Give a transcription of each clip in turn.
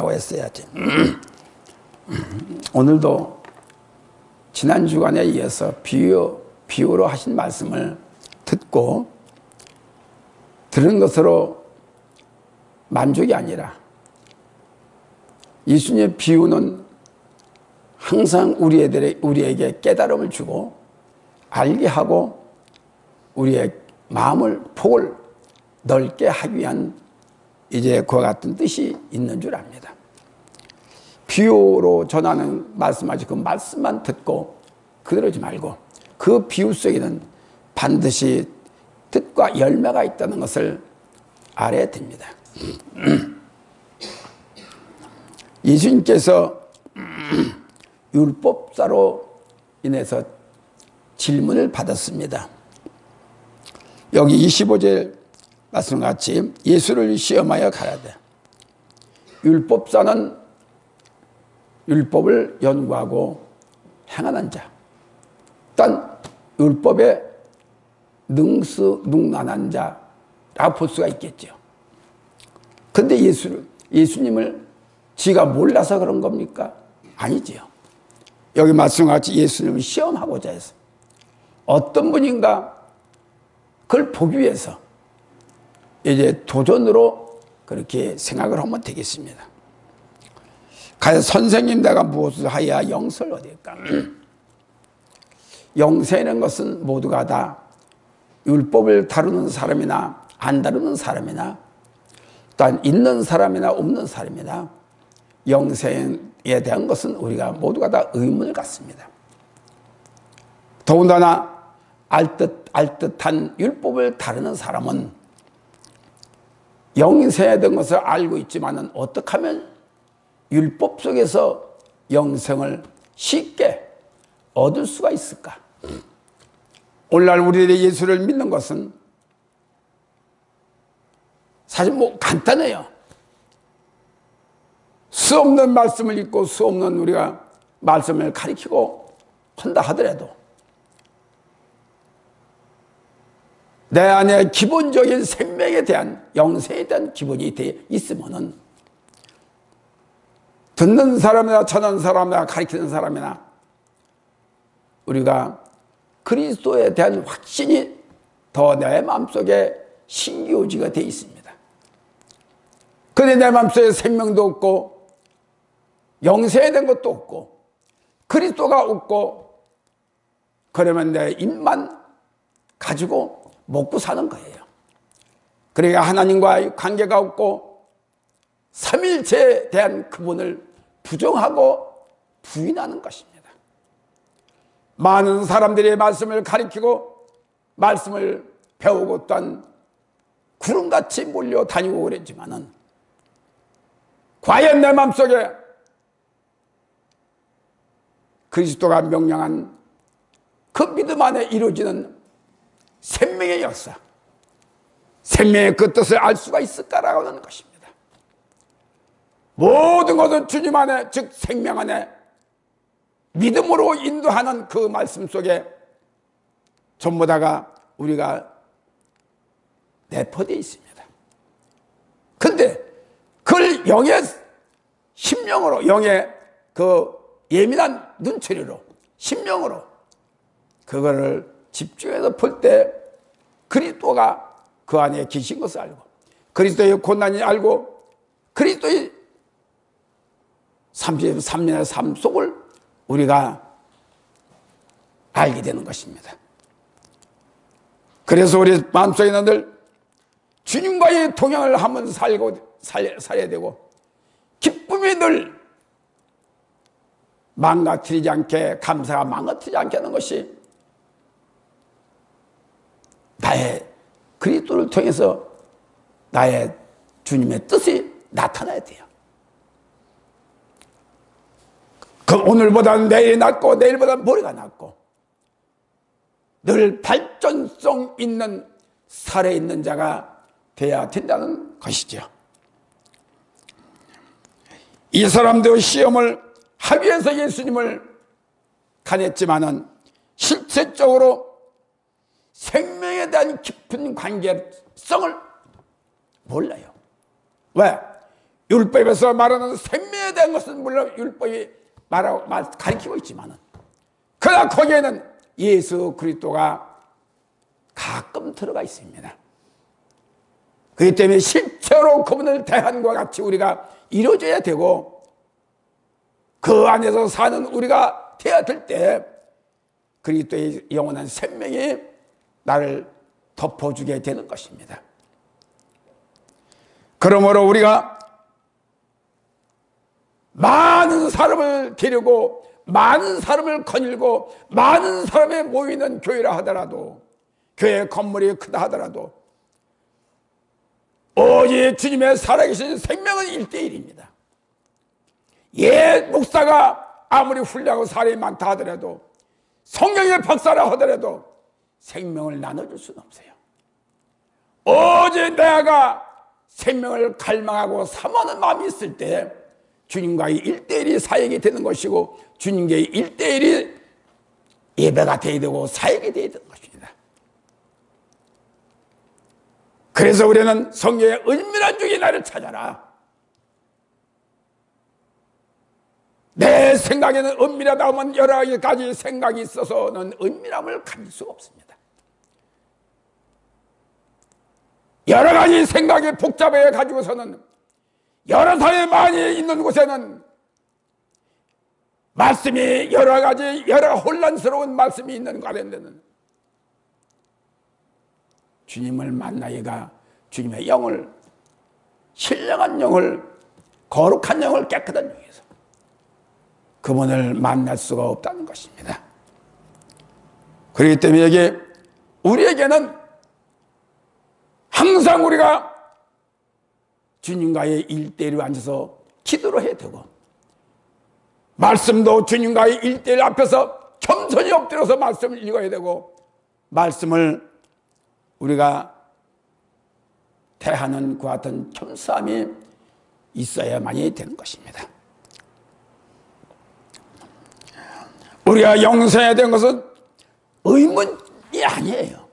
했어야지. 오늘도 지난 주간에 이어서 비유로 하신 말씀을 듣고 들은 것으로 만족이 아니라 예수님의 비유는 항상 우리에게 깨달음을 주고 알게 하고 우리의 마음을 폭을 넓게 하기 위한 이제 그와 같은 뜻이 있는 줄 압니다. 비유로 전하는 말씀하지 그 말씀만 듣고 그러지 말고 그 비유 속에는 반드시 뜻과 열매가 있다는 것을 알아야 됩니다. 예수님께서 율법사로 인해서 질문을 받았습니다. 여기 25절 말씀과 같이 예수를 시험하여 가라되 율법사는 율법을 연구하고 행하는 자, 일단 율법에 능수능란한 자라고 볼 수가 있겠죠. 그런데 예수님을 지가 몰라서 그런 겁니까? 아니지요. 여기 말씀과 같이 예수님을 시험하고자 해서 어떤 분인가 그걸 보기 위해서 이제 도전으로 그렇게 생각을 하면 되겠습니다. 가서 선생님 내가 무엇을 하여야 영생을 얻을까? 영생이라는 것은 모두가 다 율법을 다루는 사람이나 안 다루는 사람이나 또한 있는 사람이나 없는 사람이나 영생에 대한 것은 우리가 모두가 다 의문을 갖습니다. 더군다나 알듯한 율법을 다루는 사람은 영생에 대한 것을 알고 있지만은 어떻게 하면 율법 속에서 영생을 쉽게 얻을 수가 있을까? 오늘날 우리들이 예수를 믿는 것은 사실 간단해요. 수 없는 말씀을 읽고 수 없는 우리가 말씀을 가리키고 한다 하더라도 내 안에 기본적인 생명에 대한 영생에 대한 기본이 있으면은 듣는 사람이나 전하는 사람이나 가리키는 사람이나 우리가 그리스도에 대한 확신이 더 내 마음속에 신기오지가 되어 있습니다. 그런데 내 마음속에 생명도 없고 영생에 대한 것도 없고 그리스도가 없고 그러면 내 입만 가지고 먹고 사는 거예요. 그러니까 하나님과의 관계가 없고 삼일체에 대한 그분을 부정하고 부인하는 것입니다. 많은 사람들이 말씀을 가리키고 말씀을 배우고 또한 구름같이 몰려다니고 그랬지만은 과연 내 마음속에 그리스도가 명령한 그 믿음 안에 이루어지는 생명의 역사, 생명의 그 뜻을 알 수가 있을까라고 하는 것입니다. 모든 것은 주님 안에, 즉 생명 안에 믿음으로 인도하는 그 말씀 속에 전부 다가 우리가 내포되어 있습니다. 그런데 그걸 영의 심령으로, 영의 그 예민한 눈초리로, 심령으로 그거를 집중해서 볼 때 그리스도가 그 안에 계신 것을 알고 그리스도의 고난이 알고 그리스도의 33년의 삶 속을 우리가 알게 되는 것입니다. 그래서 우리 마음속에는 늘 주님과의 동행을 하면서 살아야 되고 기쁨이 늘 망가뜨리지 않게, 감사가 망가뜨리지 않게 하는 것이 나의 그리스도를 통해서 나의 주님의 뜻이 나타나야 돼요. 그 오늘보다는 내일이 낫고 내일보다는 모레가 낫고 늘 발전성 있는 살아있는 자가 되어야 된다는 것이죠. 이 사람도 시험을 하기 위해서 예수님을 가냈지만은 실질적으로 생명에 대한 깊은 관계성을 몰라요. 왜? 율법에서 말하는 생명에 대한 것은 물론 율법이 가르치고 있지만은, 그러나 거기에는 예수 그리스도가 가끔 들어가 있습니다. 그렇기 때문에 실제로 그분을 대한과 같이 우리가 이루어져야 되고, 그 안에서 사는 우리가 되어야 될 때 그리스도의 영원한 생명이 나를 덮어주게 되는 것입니다. 그러므로 우리가 많은 사람을 데리고 많은 사람을 거닐고 많은 사람이 모이는 교회라 하더라도, 교회 건물이 크다 하더라도 오직 주님의 살아계신 생명은 1:1입니다. 목사가 아무리 훌륭하고 사람이 많다 하더라도, 성경의 박사라 하더라도 생명을 나눠줄 수는 없어요. 오직 내가 생명을 갈망하고 사모하는 마음이 있을 때 주님과의 1:1이 사역이 되는 것이고, 주님과의 1:1이 예배가 되어야 되고 사역이 되어야 되는 것입니다. 그래서 우리는 성경의 은밀한 중에 나를 찾아라. 내 생각에는 은밀하다 하면 여러 가지 생각이 있어서는 은밀함을 가질 수가 없습니다. 여러 가지 생각이 복잡해 가지고서는, 여러 사람이 많이 있는 곳에는 말씀이 여러 가지, 여러 혼란스러운 말씀이 있는 가운데는 주님을 만나기가, 주님의 영을, 신령한 영을, 거룩한 영을, 깨끗한 영에서 그분을 만날 수가 없다는 것입니다. 그렇기 때문에 여기 우리에게는 항상 우리가 주님과의 1:1로 앉아서 기도를 해야 되고, 말씀도 주님과의 1:1 앞에서 겸손히 엎드려서 말씀을 읽어야 되고, 말씀을 우리가 대하는 그 같은 겸손함이 있어야만이 되는 것입니다. 우리가 영생에 대한 것은 의문이 아니에요.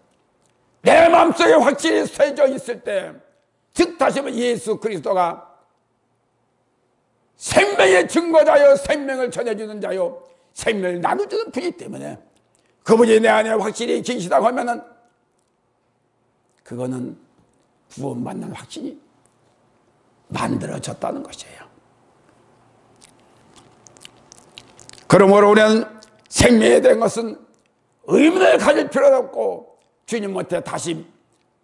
내 마음속에 확실히 새져 있을 때, 즉 다시 말해 예수 그리스도가 생명의 증거자요, 생명을 전해주는 자요, 생명을 나눠주는 분이기 때문에 그분이 내 안에 확실히 계시다고 하면은 그거는 구원받는 확신이 만들어졌다는 것이에요. 그러므로 우리는 생명에 대한 것은 의문을 가질 필요도 없고 주님한테 다시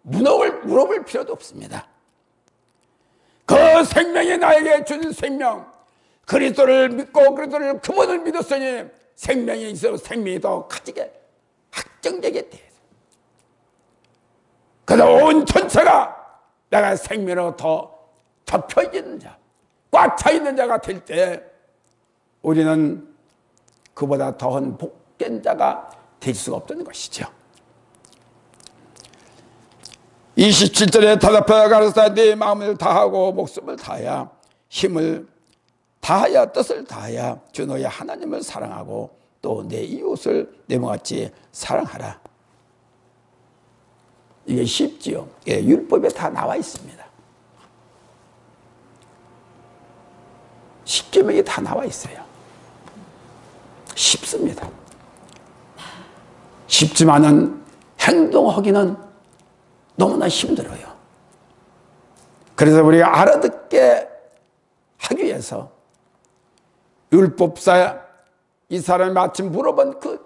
물어볼 필요도 없습니다. 그 생명이 나에게 준 생명, 그리스도를 믿고 그분을 믿었으니 생명이 있어 생명이 더 가지게 확정되게 돼. 그래서 온 전체가 내가 생명으로 더 덮여 있는 자, 꽉 차 있는 자가 될 때 우리는 그보다 더한 복된 자가 될 수가 없다는 것이죠. 27절에 대답하여 가로되 네 마음을 다하고 목숨을 다하여 힘을 다하여 뜻을 다하여 주 너의 하나님을 사랑하고 또 내 이웃을 내 몸같이 사랑하라. 이게 쉽지요. 예, 율법에 다 나와 있습니다. 십계명에 다 나와 있어요. 쉽습니다. 쉽지만은 행동하기는 너무나 힘들어요. 그래서 우리가 알아듣게 하기 위해서 율법사 이 사람이 마침 물어본 그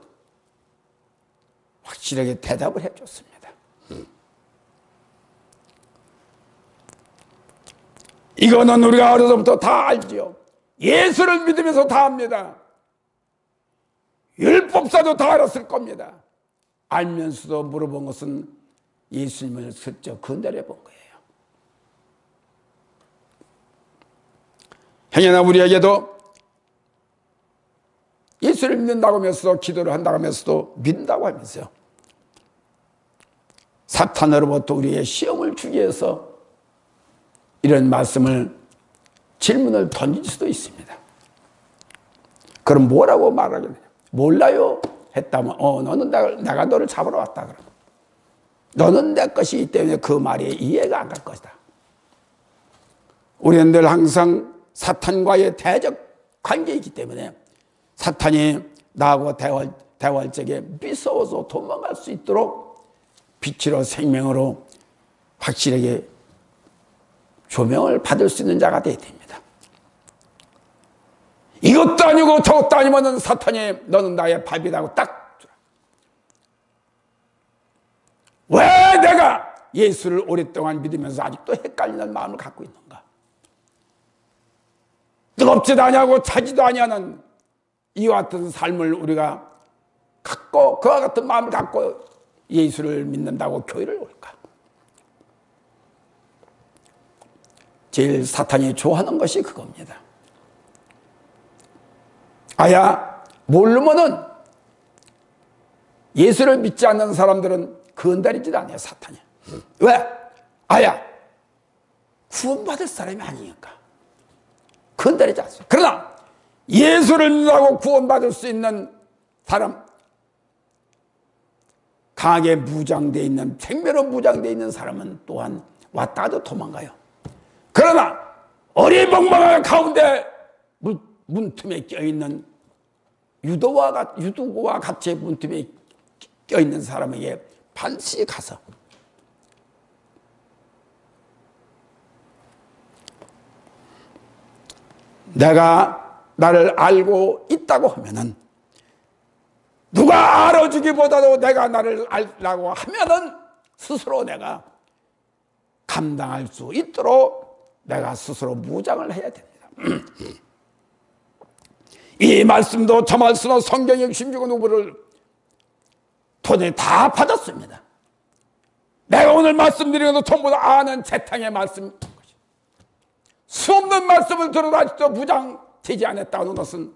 확실하게 대답을 해줬습니다. 이거는 우리가 어려서부터 다 알지요. 예수를 믿으면서 다 압니다. 율법사도 다 알았을 겁니다. 알면서도 물어본 것은 예수님을 슬쩍 건드려 본 거예요. 행여나 우리에게도 예수를 믿는다고 하면서도 기도를 한다고 하면서도 믿는다고 하면서요, 사탄으로부터 우리의 시험을 주기 위해서 이런 말씀을 질문을 던질 수도 있습니다. 그럼 뭐라고 말하겠냐? 몰라요 했다면 너는 내가 너를 잡으러 왔다. 그럼 너는 내 것이기 때문에 그 말이 이해가 안 갈 것이다. 우리는 늘 항상 사탄과의 대적 관계에 있기 때문에 사탄이 나하고 대화할 적에 무서워서 도망갈 수 있도록 빛으로 생명으로 확실하게 조명을 받을 수 있는 자가 되어야 됩니다. 이것도 아니고 저것도 아니면 사탄이 너는 나의 밥이라고 딱 주라. 왜 내가 예수를 오랫동안 믿으면서 아직도 헷갈리는 마음을 갖고 있는가? 뜨겁지도 아니하고 차지도 아니하는 이와 같은 삶을 우리가 갖고 그와 같은 마음을 갖고 예수를 믿는다고 교회를 올까? 제일 사탄이 좋아하는 것이 그겁니다. 아야 모르면은 예수를 믿지 않는 사람들은 건드리지도 않아요. 사탄이. 왜? 아야 구원받을 사람이 아니니까 건드리지 않습니다. 그러나 예수를 믿고 구원받을 수 있는 사람, 강하게 무장되어 있는, 생명으로 무장되어 있는 사람은 또한 왔다가도 도망가요. 그러나 어리벙벙한 가운데 문틈에 껴있는 유도와 같이 문틈에 껴있는 사람에게 반드시 가서 내가 나를 알고 있다고 하면은, 누가 알아주기보다도 내가 나를 알라고 하면은 스스로 내가 감당할 수 있도록 내가 스스로 무장을 해야 됩니다. 이 말씀도 저 말씀도 성경의 66권을 도저히 다 받았습니다. 내가 오늘 말씀드리는 것도 전부 다 아는 재탕의 말씀, 수없는 말씀을 들어도 아직도 무장되지 않았다는 것은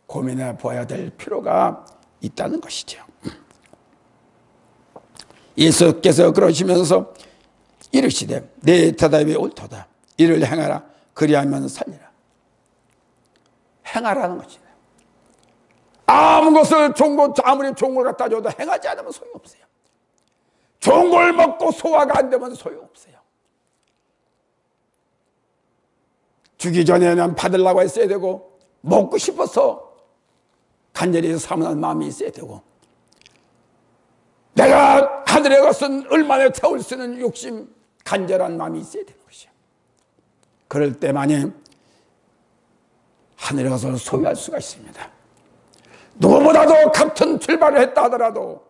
고민해 보아야 될 필요가 있다는 것이죠. 예수께서 그러시면서 이르시되 내 대답이 옳도다. 이를 행하라. 그리하면 살리라. 행하라는 것이다. 아무 것을 아무리 좋은 걸 갖다 줘도 행하지 않으면 소용없어요. 좋은 걸 먹고 소화가 안 되면 소용없어요. 주기 전에는 받으려고 했어야 되고, 먹고 싶어서 간절히 사모하는 마음이 있어야 되고, 내가 하늘의 것은 얼마나 태울 수 있는 욕심, 간절한 마음이 있어야 되는 것이요. 그럴 때만이 하늘의 것을 소유할 수가 있습니다. 누구보다도 같은 출발을 했다 하더라도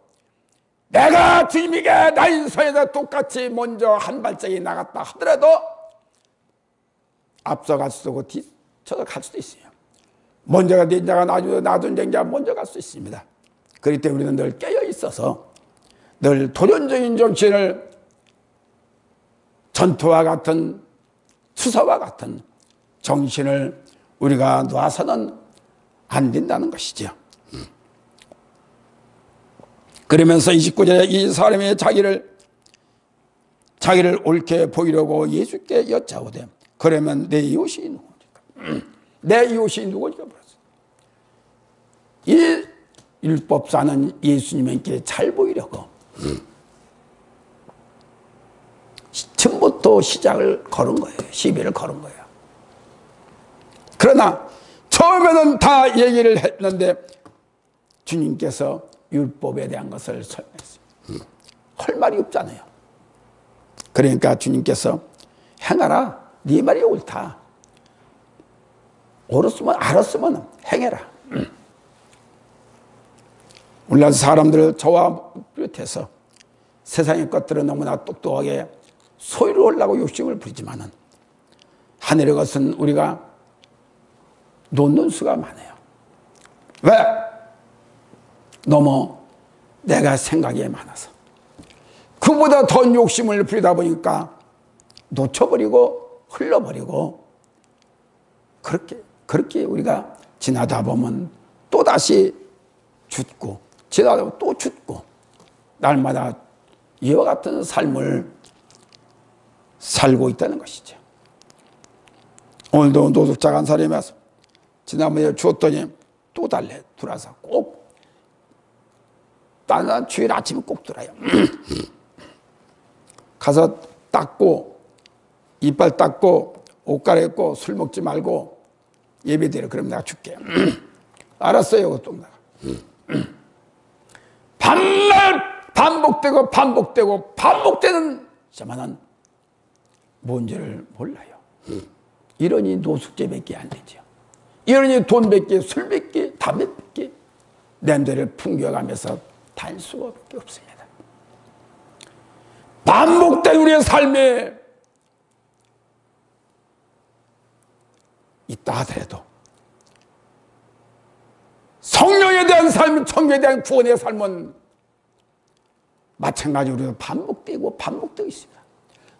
내가 주님에게 나 인생에서 똑같이 먼저 한 발짝이 나갔다 하더라도 앞서갈 수도 있고 뒤쳐서 갈 수도 있어요. 먼저가 된 자가 놔둔 자가 먼저 갈 수 있습니다. 그렇기 때문에 우리는 늘 깨어 있어서 늘 도전적인 정신을, 전투와 같은 투사와 같은 정신을 우리가 놔서는 안 된다는 것이죠. 그러면서 29절에 이 사람이 자기를 옳게 보이려고 예수께 여짜오되 그러면 내 이웃이 누구니까? 내 이웃이 누구니까 물었어요. 이 율법사는 예수님께 잘 보이려고 처음부터 시작을 걸은 거예요. 시비를 걸은 거예요. 그러나 처음에는 다 얘기를 했는데 주님께서 율법에 대한 것을 설명했어요. 할 말이 없잖아요. 그러니까 주님께서 행하라. 네 말이 옳다. 알았으면 행해라. 물론 사람들, 저와 비롯해서 세상의 것들은 너무나 똑똑하게 소유하려고 욕심을 부리지만은 하늘의 것은 우리가 놓는 수가 많아요. 왜? 너무 내가 생각이 많아서 그보다 더 욕심을 부리다 보니까 놓쳐버리고 흘러버리고 그렇게 우리가 지나다 보면 또다시 죽고 지나다 보면 또 죽고 날마다 이와 같은 삶을 살고 있다는 것이죠. 오늘도 노숙자가 한 사람이 와서 지난번에 주었더니 또 달래 들어와서 꼭 다른 주일 아침에 꼭 들어요. 가서 닦고 이빨 닦고 옷 갈아입고 술 먹지 말고 예배드려. 그럼 내가 줄게. 알았어요. 그것도 반말 반복되고 반복되고 반복되는 자만은 뭔지를 몰라요. 이러니 노숙자밖에 안 되죠. 이러니 돈밖에 술밖에 담배밖에 냄새를 풍겨가면서 다닐 수밖에 없습니다. 반복된 우리의 삶에 있다 하더라도 성령에 대한 삶, 천국에 대한 구원의 삶은 마찬가지로 반복되고 반복되고 있습니다.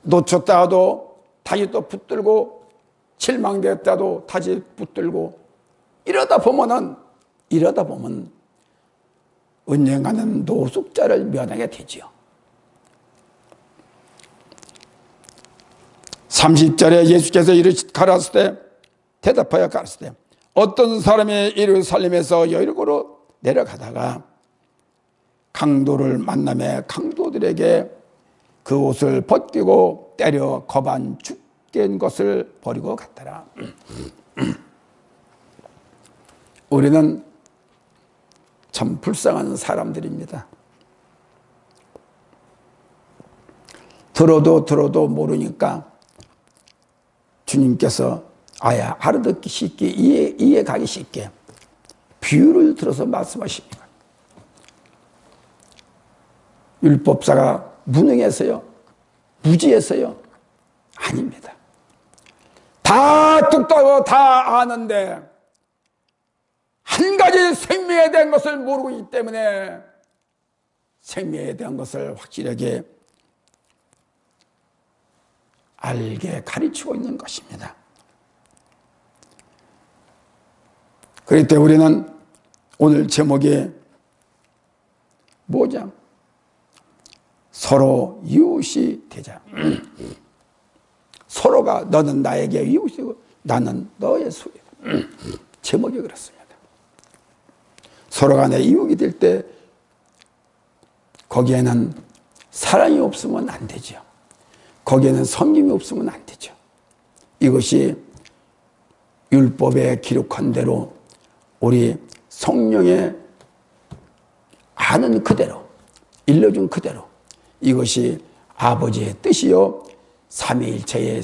놓쳤다 하도 다시 또 붙들고 실망됐다도 다시 붙들고 이러다 보면 언젠가는 노숙자를 면하게 되지요. 30절에 예수께서 가라사대 때 대답하여 가라사대 어떤 사람이 예루살렘에서 여리고로 내려가다가 강도를 만나매 강도들에게 그 옷을 벗기고 때려 거반 죽게 한 것을 버리고 갔더라. 우리는 참 불쌍한 사람들입니다. 들어도 모르니까 주님께서 알아듣기 쉽게 이해가기 쉽게 비유를 들어서 말씀하십니다. 율법사가 무능해서요? 무지해서요? 아닙니다. 다 뚝딱하고 다 아는데 한 가지 생명에 대한 것을 모르고 있기 때문에 생명에 대한 것을 확실하게 알게 가르치고 있는 것입니다. 그럴 때 우리는 오늘 제목이 뭐죠? 서로 이웃이 되자. 서로가 너는 나에게 이웃이고 나는 너의 수이다. 제목이 그렇습니다. 서로 간에 이웃이 될 때 거기에는 사랑이 없으면 안 되죠. 거기에는 섬김이 없으면 안 되죠. 이것이 율법에 기록한 대로 우리 성령의 아는 그대로 일러준 그대로 이것이 아버지의 뜻이요 삼위일체의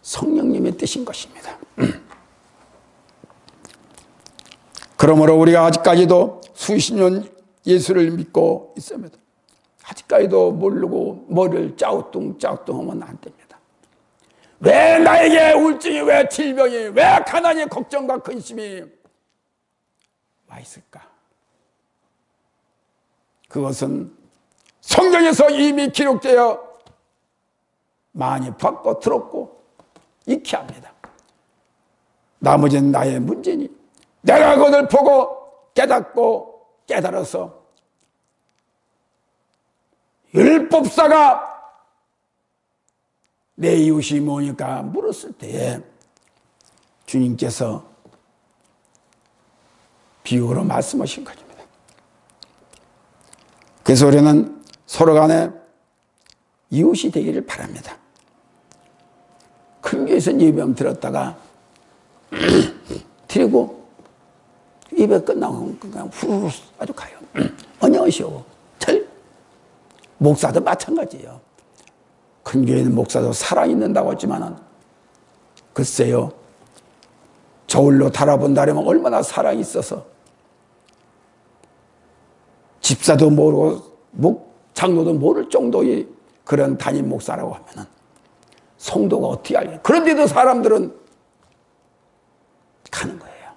성령님의 뜻인 것입니다. 그러므로 우리가 아직까지도 수십 년 예수를 믿고 있습니다. 아직까지도 모르고 머리를 짜우뚱하면 안 됩니다. 왜 나에게 우울증이, 왜 질병이, 왜 가난이, 걱정과 근심이 와 있을까? 그것은 성경에서 이미 기록되어 많이 봤고 들었고 익히 합니다. 나머지는 나의 문제니 내가 그것을 보고 깨닫고 깨달아서 율법사가 내 이웃이 뭐니까 물었을 때에 주님께서 비유로 말씀하신 것입니다. 그래서 우리는 서로 간에 이웃이 되기를 바랍니다. 큰 교회에서 예배함 들었다가 드리고 예배 끝나고 그냥 후루룩 아주 가요. 안녕하시오. 목사도 마찬가지예요. 큰 교회는 목사도 사랑이 있는다고 했지만은 글쎄요. 저울로 달아본다면 얼마나 사랑이 있어서 집사도 모르고 장로도 모를 정도의 그런 담임 목사라고 하면은 성도가 어떻게 알겠어요? 그런데도 사람들은 가는 거예요.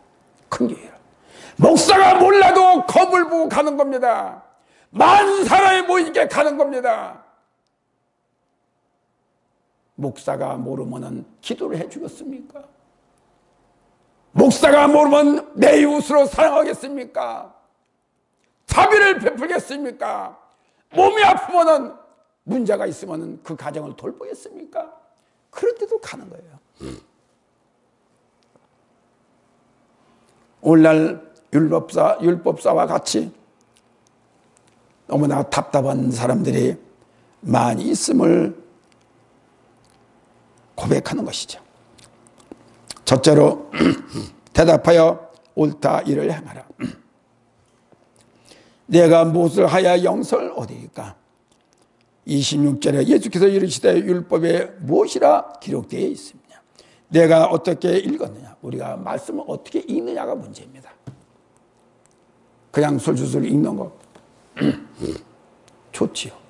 큰 교회를. 목사가 몰라도 겁을 보고 가는 겁니다. 많은 사람이 모이게 가는 겁니다. 목사가 모르면은 기도를 해 주겠습니까? 목사가 모르면 내 이웃으로 사랑하겠습니까? 자비를 베풀겠습니까? 몸이 아프면은 문제가 있으면은 그 가정을 돌보겠습니까? 그럴 때도 가는 거예요. 오늘날 율법사와 같이 너무나 답답한 사람들이 많이 있음을 고백하는 것이죠. 첫째로 대답하여 옳다 이를 행하라. 내가 무엇을 하여 영생을 얻으리까? 26절에 예수께서 이르시되 율법에 무엇이라 기록되어 있습니다. 내가 어떻게 읽었느냐? 우리가 말씀을 어떻게 읽느냐가 문제입니다. 그냥 술술 읽는 거 좋지요.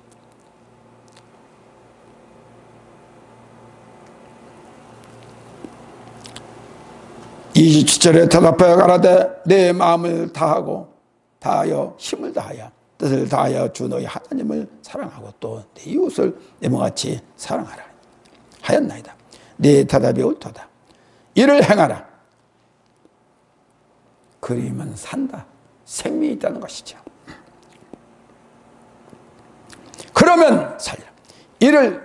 (27절에) 대답하여 가라되 내 마음을 다하여 힘을 다하여 뜻을 다하여 주 너희 하나님을 사랑하고 또 내 이웃을 내 몸같이 사랑하라 하였나이다. 내 대답이 옳도다. 이를 행하라. 그리면 산다. 생명이 있다는 것이죠. 그러면 살려. 이를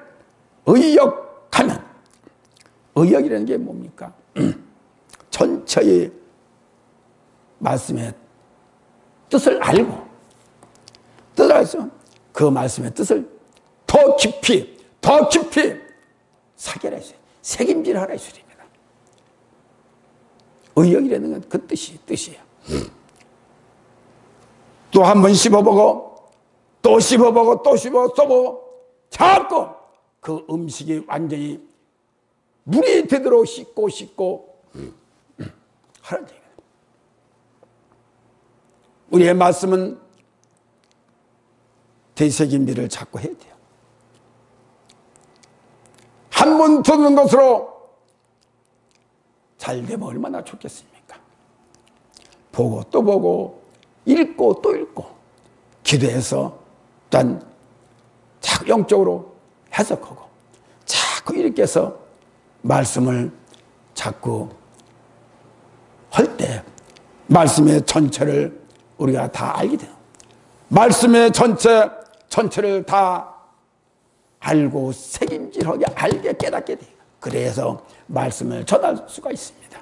의역하면, 의역이라는 게 뭡니까? 전체의 말씀의 뜻을 알고, 뜻을 알면 그 말씀의 뜻을 더 깊이 사결해서 책임질하라 이 소리입니다. 의역이라는 건 그 뜻이에요. 또 한 번 씹어보고 또 씹어보고 또 씹어보고 자꾸 그 음식이 완전히 물이 되도록 씻고 하는 얘기입니다. 우리의 말씀은 되새김질을 자꾸 해야 돼요. 한 번 듣는 것으로 잘 되면 얼마나 좋겠습니까? 보고 또 보고 읽고 또 읽고 기도해서 일단 자꾸 영적으로 해석하고 자꾸 이렇게 해서 말씀을 자꾸 할 때 말씀의 전체를 우리가 다 알게 돼요. 말씀의 전체를 다 알고 책임질하게 알게 깨닫게 돼요. 그래서 말씀을 전할 수가 있습니다.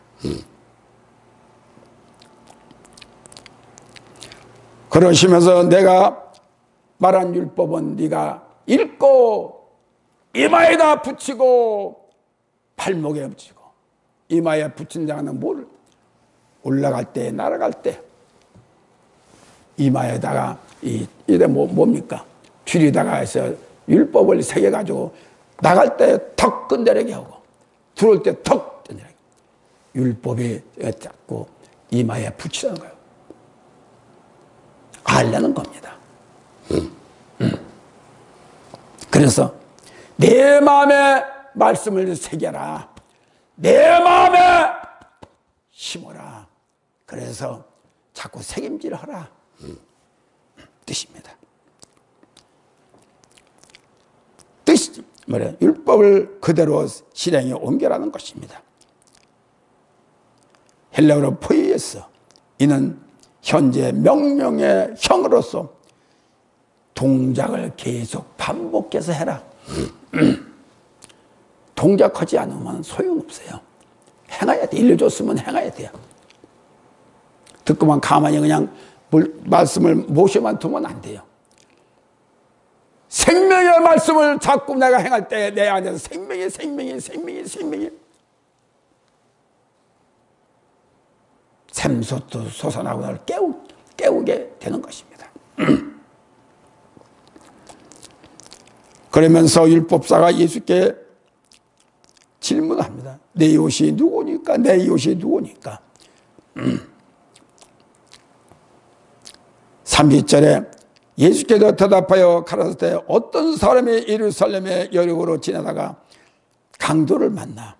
그러시면서 내가 말한 율법은 네가 읽고 이마에다 붙이고 발목에 붙이고, 이마에 붙인 자는 뭘? 올라갈 때 날아갈 때 이마에다가 이게 뭡니까? 줄이다가 해서 율법을 새겨 가지고 나갈 때 턱 끈대려게 하고 들어올 때 턱 끈대려게. 율법이 자꾸 이마에 붙이는 거예요. 알려는 겁니다. 그래서 내 마음에 말씀을 새겨라. 내 마음에 심어라. 그래서 자꾸 책임질하라. 뜻입니다. 뜻이 뭐래요? 율법을 그대로 실행에 옮겨라는 것입니다. 헬라어로 포이에스, 이는 현재 명령의 형으로서 동작을 계속 반복해서 해라. 동작하지 않으면 소용없어요. 행해야 돼. 일러줬으면 행해야 돼요. 듣고만 가만히 그냥 말씀을 모셔만 두면 안 돼요. 생명의 말씀을 자꾸 내가 행할 때 내 안에서 생명이 샘솟도 솟아나고 나를 깨우게 되는 것입니다. 그러면서 율법사가 예수께 질문합니다. 내 이웃이 누구니까? 내 이웃이 누구니까? 30절에 예수께서 대답하여 가라사대 어떤 사람이 예루살렘의 여력으로 지나다가 강도를 만나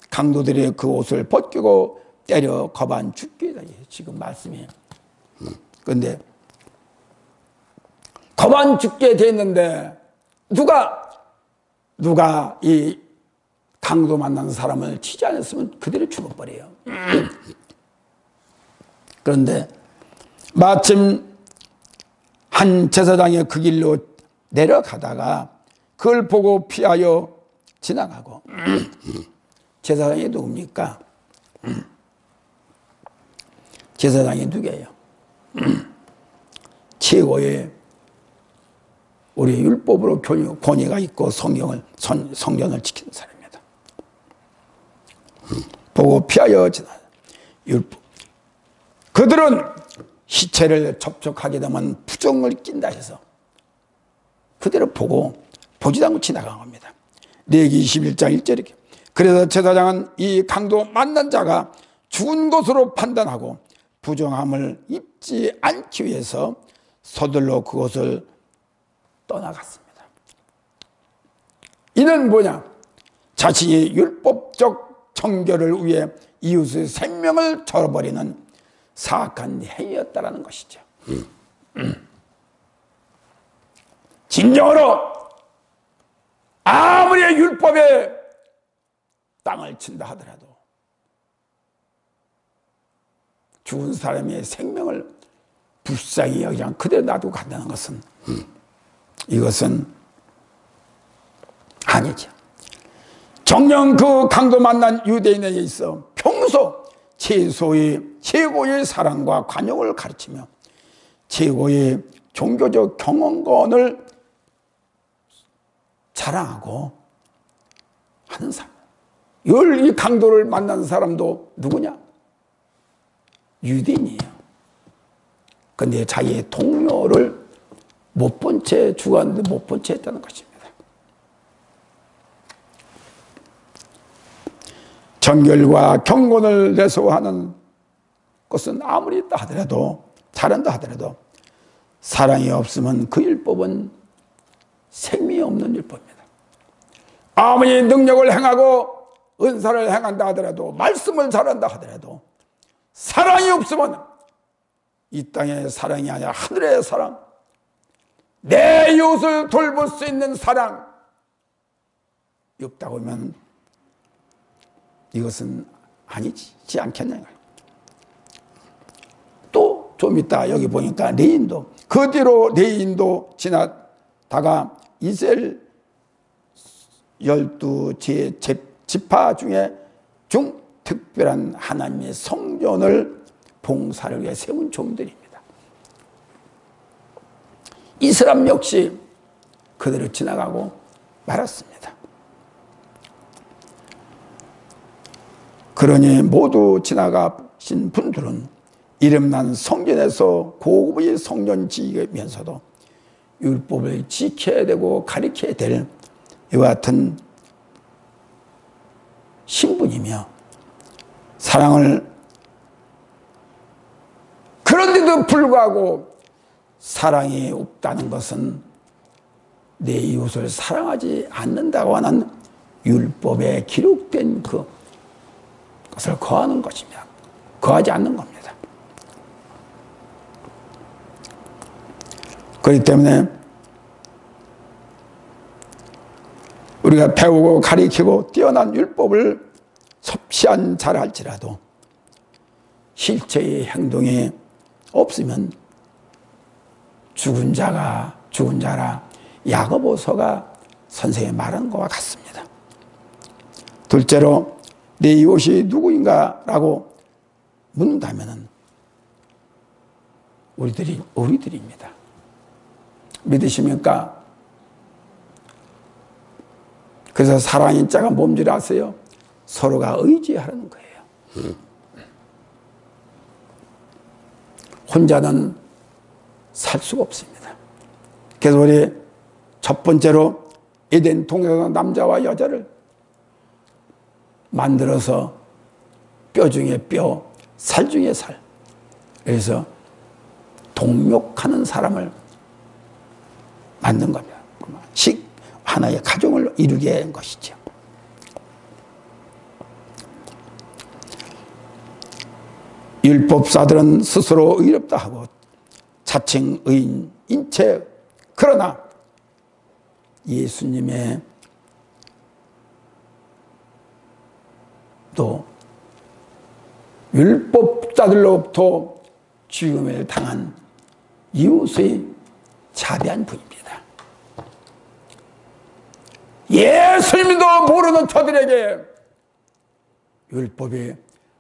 강도들이 그 옷을 벗기고 때려 거반 죽게 되 지금 말씀이에요. 그런데 거반 죽게 됐는데 누가 이 강도 만나는 사람을 치지 않았으면 그대로 죽어버려요. 그런데 마침 한 제사장이 그 길로 내려가다가 그걸 보고 피하여 지나가고. 제사장이 누굽니까? 제사장이 누구예요? 최고의 우리 율법으로 권위가 있고 성경을 지키는 사람입니다. 보고 피하여 지나가라. 율법. 그들은 시체를 접촉하게 되면 부정을 낀다 해서 그대로 보고 보지도 않고 지나간 겁니다. 레위기 21장 1절에 그래서 제사장은 이 강도 만난 자가 죽은 것으로 판단하고 부정함을 입지 않기 위해서 서둘러 그것을 떠나갔습니다. 이는 뭐냐? 자신이 율법적 정결을 위해 이웃의 생명을 저버리는 사악한 행위였다라는 것이죠. 진정으로 아무리 율법에 땅을 친다 하더라도 죽은 사람의 생명을 불쌍히 여기지 않고 그대로 놔두고 간다는 것은 이것은 아니죠. 정녕 그 강도 만난 유대인에게 있어 평소 최고의 사랑과 관용을 가르치며 최고의 종교적 경험권을 자랑하고 하는 사람. 이 강도를 만난 사람도 누구냐? 유대인이에요. 그런데 자기의 동료를 못 본 채 죽었는데 못 본 채 했다는 것입니다. 정결과 경건을 내세워하는 것은 아무리 있다 하더라도 잘한다 하더라도 사랑이 없으면 그 율법은 생명이 없는 율법입니다. 아무리 능력을 행하고 은사를 행한다 하더라도 말씀을 잘한다 하더라도 사랑이 없으면 이 땅의 사랑이 아니라 하늘의 사랑, 내 이웃을 돌볼 수 있는 사랑 없다고 하면 이것은 아니지 않겠냐. 또 좀 이따 여기 보니까 레인도 그 뒤로 레인도 지나다가 이스라엘 12지파 중에 특별한 하나님의 성전을 봉사를 위해 세운 종들입니다. 이 사람 역시 그대로 지나가고 말았습니다. 그러니 모두 지나가신 분들은 이름난 성전에서 고급의 성전 지으면서도 율법을 지켜야 되고 가르쳐야 될 이와 같은 신분이며 사랑을 그런데도 불구하고 사랑이 없다는 것은 내 이웃을 사랑하지 않는다고 하는 율법에 기록된 그것을 거하는 것입니다. 거하지 않는 겁니다. 그렇기 때문에 우리가 배우고 가르치고 뛰어난 율법을 섭씨한 잘할지라도 실제의 행동이 없으면 죽은 자라 야고보서가 선생이 말한 것과 같습니다. 둘째로 내 이웃이 누구인가라고 묻는다면 우리들입니다. 믿으십니까? 그래서 사랑인 자가 뭔 줄 아세요? 서로가 의지하는 거예요. 혼자는 살 수가 없습니다. 그래서 우리 첫 번째로 에덴 동산에서 남자와 여자를 만들어서 뼈 중에 뼈, 살 중에 살. 그래서 동욕하는 사람을 만든 겁니다. 하나의 가정을 이루게 한 것이죠. 율법사들은 스스로 의롭다 하고 자칭 의인인 채 그러나 예수님의 또 율법자들로부터 죽임을 당한 이웃의 자비한 분입니다. 예수님도 모르는 저들에게 율법이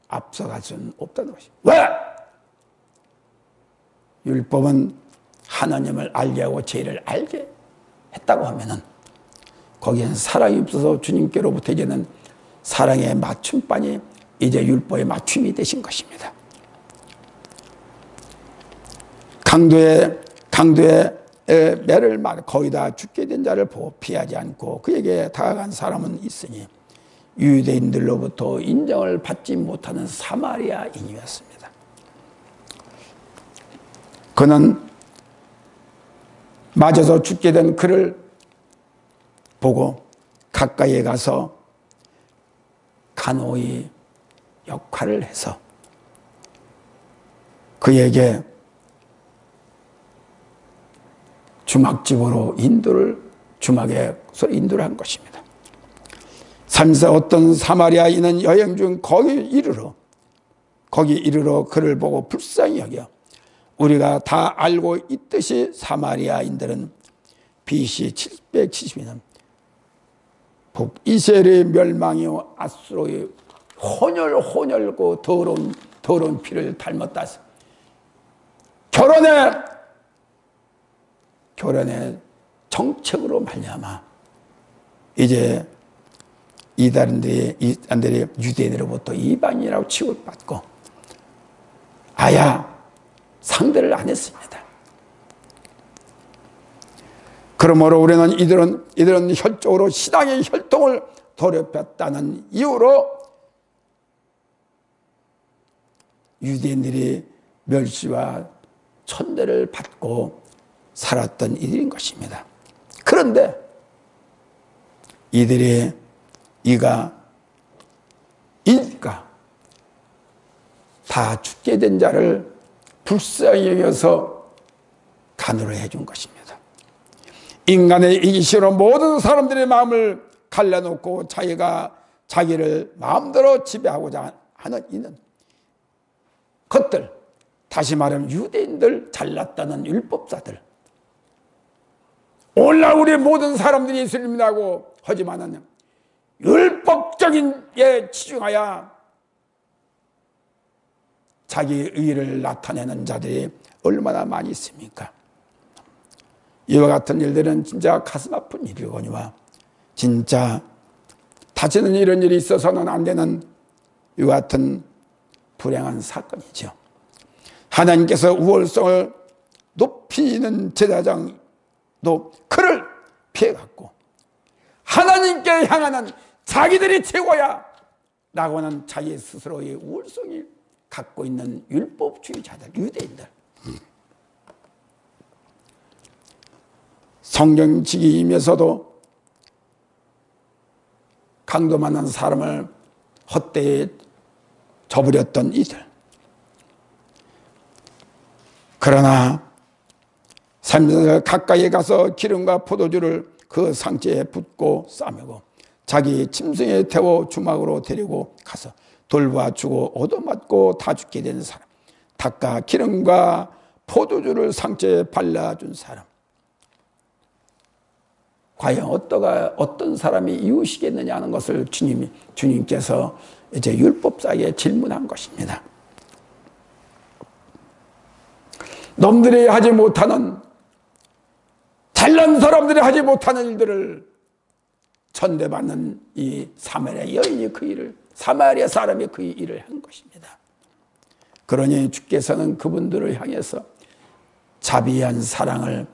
앞서갈 수는 없다는 것입니다. 왜? 율법은 하나님을 알게 하고 죄를 알게 했다고 하면은 거기에는 사랑이 없어서 주님께로부터 이제는 사랑의 맞춤반이 이제 율법의 맞춤이 되신 것입니다. 강도의 매를 거의 다 죽게 된 자를 보고 피하지 않고 그에게 다가간 사람은 있으니 유대인들로부터 인정을 받지 못하는 사마리아인이었습니다. 그는 맞아서 죽게 된 그를 보고 가까이에 가서 간호의 역할을 해서 그에게 주막집으로 주막에서 인도를 한 것입니다. 삼세 어떤 사마리아인은 여행 중 거기 이르러 그를 보고 불쌍히 여겨 우리가 다 알고 있듯이 사마리아인들은 BC 770년 북이스라엘의 멸망이요 아수르의 혼혈고 더러운 피를 닮았다. 교련의 정책으로 말미암아 이제 이단들이 유대인으로부터 이방인이라고 취급받고 아야 상대를 안 했습니다. 그러므로 우리는 이들은 혈적으로 신앙의 혈통을 더럽혔다는 이유로 유대인들이 멸시와 천대를 받고 살았던 이들인 것입니다. 그런데 이가 다 죽게 된 자를 불쌍히 여겨서 간호를 해준 것입니다. 인간의 이기심으로 모든 사람들의 마음을 갈라놓고 자기를 마음대로 지배하고자 하는 이는 것들, 다시 말하면 유대인들, 잘났다는 율법자들, 오늘날 우리 모든 사람들이 예수를 믿는다고 하지만은 율법적인 에 치중하여 자기 의를 나타내는 자들이 얼마나 많이 있습니까? 이와 같은 일들은 진짜 가슴 아픈 일이거니와 진짜 다시는 이런 일이 있어서는 안 되는 이와 같은 불행한 사건이죠. 하나님께서 우월성을 높이는 제사장도 그를 피해갔고 하나님께 향하는 자기들이 최고야 라고 하는 자기 스스로의 우월성이 갖고 있는 율법주의자들, 유대인들, 성경직이면서도 강도 만난 사람을 헛되이 저버렸던 이들. 그러나 삶을 가까이에 가서 기름과 포도주를 그 상체에 붓고 싸매고 자기 짐승에 태워 주막으로 데리고 가서 돌봐 주고 얻어맞고 다 죽게 된 사람, 닭과 기름과 포도주를 상체에 발라준 사람, 과연 어떤 사람이 이웃이겠느냐 하는 것을 주님께서 이제 율법사에게 질문한 것입니다. 놈들이 하지 못하는, 잘난 사람들이 하지 못하는 일들을 천대받는 이 사마리아 여인이 사마리아 사람이 그 일을 한 것입니다. 그러니 주께서는 그분들을 향해서 자비한 사랑을,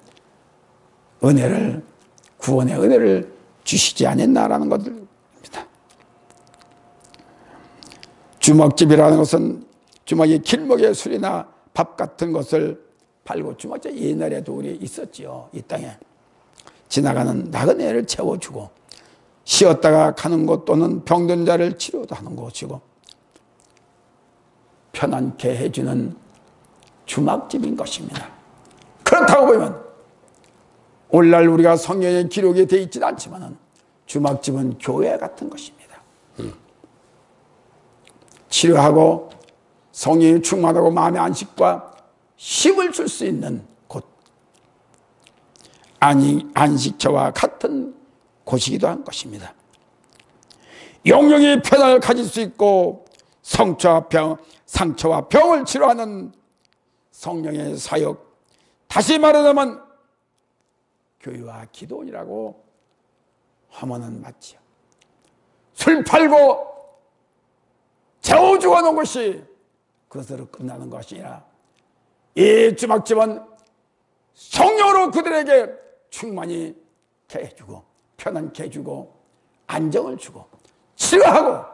구원의 은혜를 주시지 않았나라는 것입니다. 주먹집이라는 것은 주먹이 길목에 술이나 밥 같은 것을 팔고, 주먹집 옛날에도 우리 있었지요. 이 땅에 지나가는 나그네를 채워주고 쉬었다가 가는 곳 또는 병든 자를 치료도 하는 곳이고 편안케 해주는 주막집인 것입니다. 그렇다고 보면 오늘날 우리가 성경에 기록이 되어 있지는 않지만 주막집은 교회 같은 것입니다. 치료하고 성령이 충만하고 마음의 안식과 쉼을 줄 수 있는 곳, 안식처와 같은 곳이기도 한 것입니다. 영영이 편안을 가질 수 있고 상처와 병을 치료하는 성령의 사역, 다시 말하자면 교회와 기도원이라고 하면은 맞지요. 술 팔고 재혼 또 주어놓은 것이 그것으로 끝나는 것이 아니라 이 주막집은 성령으로 그들에게 충만히 해주고 편안케 해주고 안정을 주고 치료하고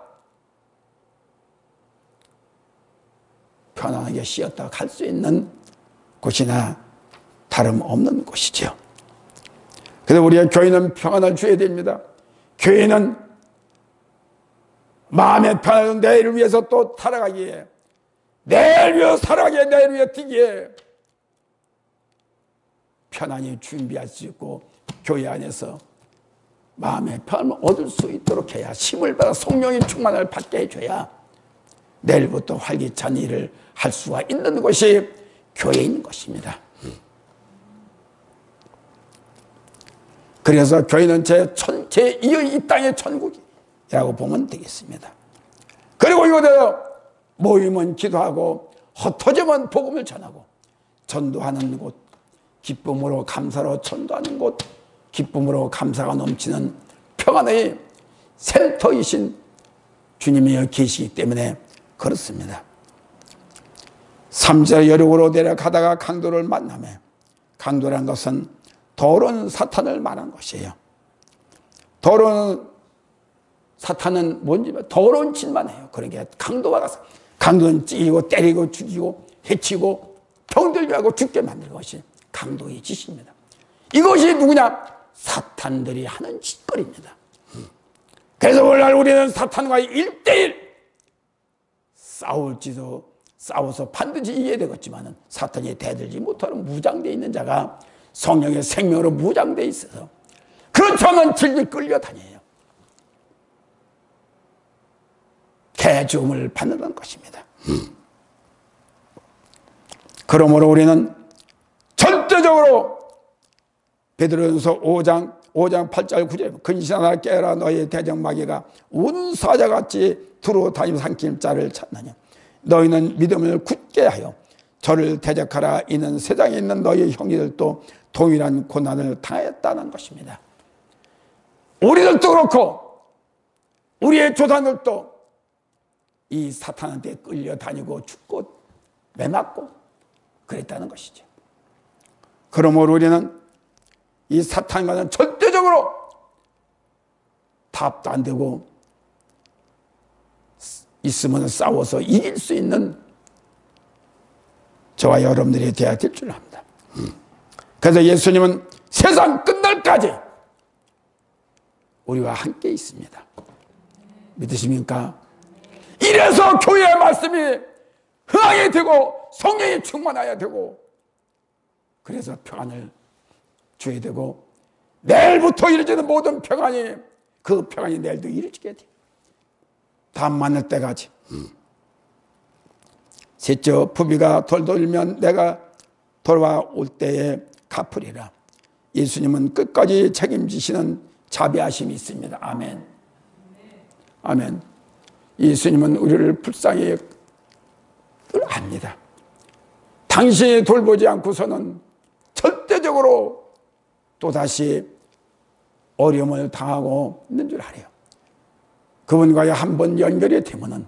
편안하게 쉬었다 갈 수 있는 곳이나 다름없는 곳이죠. 그래서 우리의 교회는 평안을 줘야 됩니다. 교회는 마음의 편안을 내일을 위해서 또 살아가기에, 내일 위해 살아가기에, 내일 위해 뛰기에 편안히 준비할 수 있고 교회 안에서 마음의 편안을 얻을 수 있도록 해야, 힘을 받아 성령의 충만을 받게 해줘야 내일부터 활기찬 일을 할 수가 있는 것이 교회인 것입니다. 그래서 교회는 제2의 이 땅의 천국이라고 보면 되겠습니다. 그리고 이곳에서 모이면 기도하고 흩어지면 복음을 전하고 전도하는 곳, 기쁨으로 감사로 전도하는 곳, 기쁨으로 감사가 넘치는 평안의 센터이신 주님이 계시기 때문에 그렇습니다. 3절 여륙으로 내려가다가 강도를 만나매, 강도란 것은 더러운 사탄을 말한 것이에요. 더러운 사탄은 뭔지 더러운 짓만 해요. 그러니까 강도가 가서, 강도는 찌고 때리고 죽이고 해치고 병들게 하고 죽게 만드는 것이 강도의 짓입니다. 이것이 누구냐? 사탄들이 하는 짓거리입니다. 그래서 오늘날 우리는 사탄과 1대1 싸워서 반드시 이겨야 되겠지만 사탄이 대들지 못하는 무장되어 있는 자가 성령의 생명으로 무장되어 있어서 그렇지 않으면 질질 끌려다녀요. 개죽음을 받는다는 것입니다. 그러므로 우리는 절대적으로 베드로전서 5장 8절 9절 근신하라 깨라 너희 대적마귀가 우는 사자같이 두루 다니며 삼킬 자를 찾느냐. 너희는 믿음을 굳게 하여 저를 대적하라. 이는 세상에 있는 너희 형제들도 동일한 고난을 당했다는 것입니다. 우리들도 그렇고 우리의 조상들도 이 사탄한테 끌려다니고 죽고 매맞고 그랬다는 것이죠. 그러므로 우리는 이 사탄과는 절대적으로 답도 안 되고 있으면 싸워서 이길 수 있는 저와 여러분들이 되어야 될 줄 압니다. 그래서 예수님은 세상 끝날까지 우리와 함께 있습니다. 믿으십니까? 이래서 교회의 말씀이 흥하게 되고 성령이 충만해야 되고 그래서 평안을 줘야 되고 내일부터 이루어지는 모든 평안이 그 평안이 내일도 이루어지게 돼요. 다음 만날 때까지. 셋째, 부비가 돌면 내가 돌아올 때에 갚으리라. 예수님은 끝까지 책임지시는 자비하심이 있습니다. 아멘. 아멘. 예수님은 우리를 불쌍히 압니다. 당신이 돌보지 않고서는 절대적으로 또다시 어려움을 당하고 있는 줄 알아요. 그분과의 한 번 연결이 되면은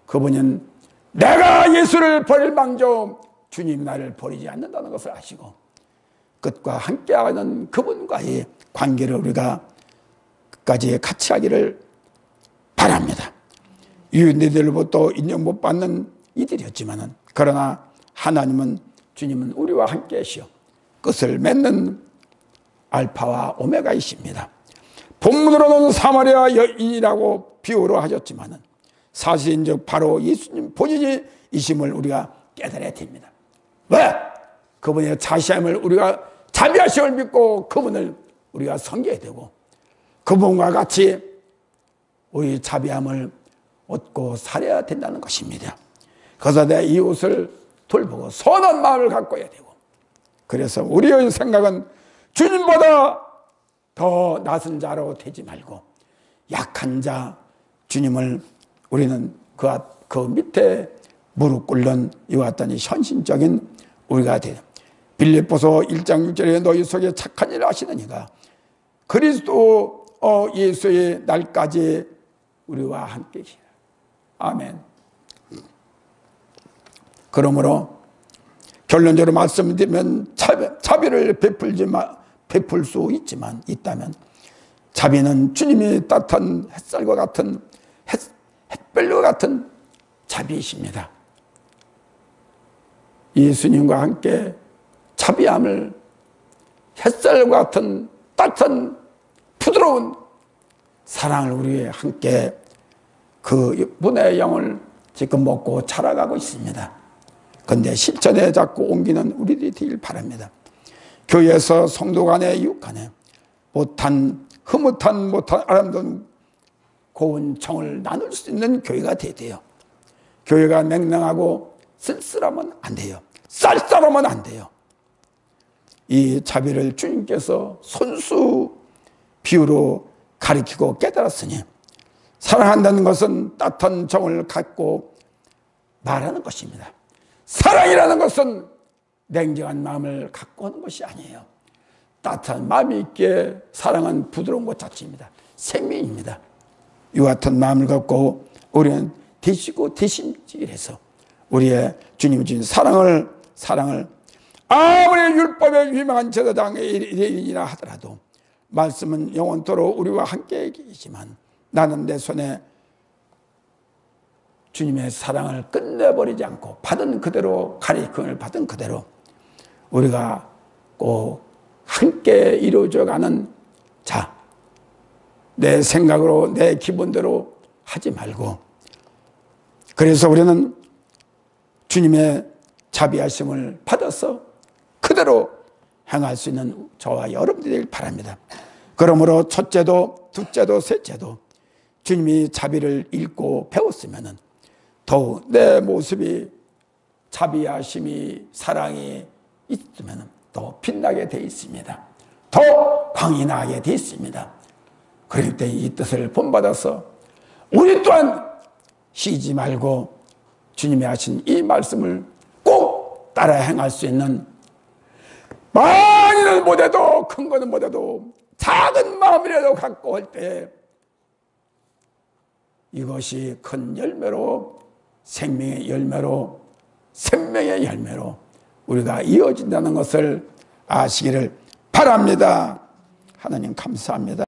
그분은 내가 예수를 버릴 망정 주님 나를 버리지 않는다는 것을 아시고 끝과 함께하는 그분과의 관계를 우리가 끝까지 같이 하기를 바랍니다. 유대인들로부터 인정 못 받는 이들이었지만은 그러나 하나님은 주님은 우리와 함께 하시어 끝을 맺는 알파와 오메가이십니다. 본문으로는 사마리아 여인이라고 비유로 하셨지만은 사실인즉 바로 예수님 본인이 이심을 우리가 깨달아야 됩니다. 왜? 그분의 자시함을 우리가 자비하심을 믿고 그분을 우리가 섬겨야 되고 그분과 같이 우리 자비함을 얻고 살아야 된다는 것입니다. 그래서 내 이웃을 돌보고 선한 마음을 갖고야 되고 그래서 우리의 생각은 주님보다 더 낮은 자로 되지 말고 약한 자 주님을 우리는 그 밑에 무릎 꿇는 이와 같은 현실적인 우리가 되는 빌립보서 1장 6절에 너희 속에 착한 일을 하시느니가 그리스도 예수의 날까지 우리와 함께 계시라. 아멘. 그러므로 결론적으로 말씀드리면 자비를 베풀 수 있다면 자비는 주님이 따뜻한 햇살과 같은 햇별과 같은 자비이십니다. 예수님과 함께 자비함을 햇살과 같은 따뜻한 부드러운 사랑을 우리에 함께 그 분의 영을 지금 먹고 자라가고 있습니다. 그런데 실천에 자꾸 옮기는 우리들이 되길 바랍니다. 교회에서 성도 간에 이웃 간에 흐뭇한 아름다운 고운 정을 나눌 수 있는 교회가 돼야. 교회가 맹랑하고 쓸쓸하면 안 돼요. 쌀쌀하면 안 돼요. 이 자비를 주님께서 손수 비유로 가리키고 깨달았으니 사랑한다는 것은 따뜻한 정을 갖고 말하는 것입니다. 사랑이라는 것은 냉정한 마음을 갖고 하는 것이 아니에요. 따뜻한 마음이 있기에 사랑은 부드러운 것 자체입니다. 생명입니다. 이와 같은 마음을 갖고 우리는 대시고 대심질해서 우리의 주님이 주신 사랑을 아무리 율법에 유명한 제사장의 일이라 하더라도 말씀은 영원토록 우리와 함께 계시지만 나는 내 손에 주님의 사랑을 끝내버리지 않고 받은 그대로 가르침을 받은 그대로 우리가 꼭 함께 이루어져가는 내 생각으로 내 기분대로 하지 말고 그래서 우리는 주님의 자비하심을 받아서 그대로 행할 수 있는 저와 여러분들이 되길 바랍니다. 그러므로 첫째도 둘째도 셋째도 주님이 자비를 읽고 배웠으면 더욱 내 모습이 자비하심이 사랑이 있으면 더 빛나게 되어 있습니다. 더 광이 나게 되어 있습니다. 그럴 때 이 뜻을 본받아서 우리 또한 쉬지 말고 주님이 하신 이 말씀을 꼭 따라 행할 수 있는 많이는 못해도 큰 거는 못해도 작은 마음이라도 갖고 올 때 이것이 큰 열매로 생명의 열매로 생명의 열매로 우리가 이어진다는 것을 아시기를 바랍니다. 하나님 감사합니다.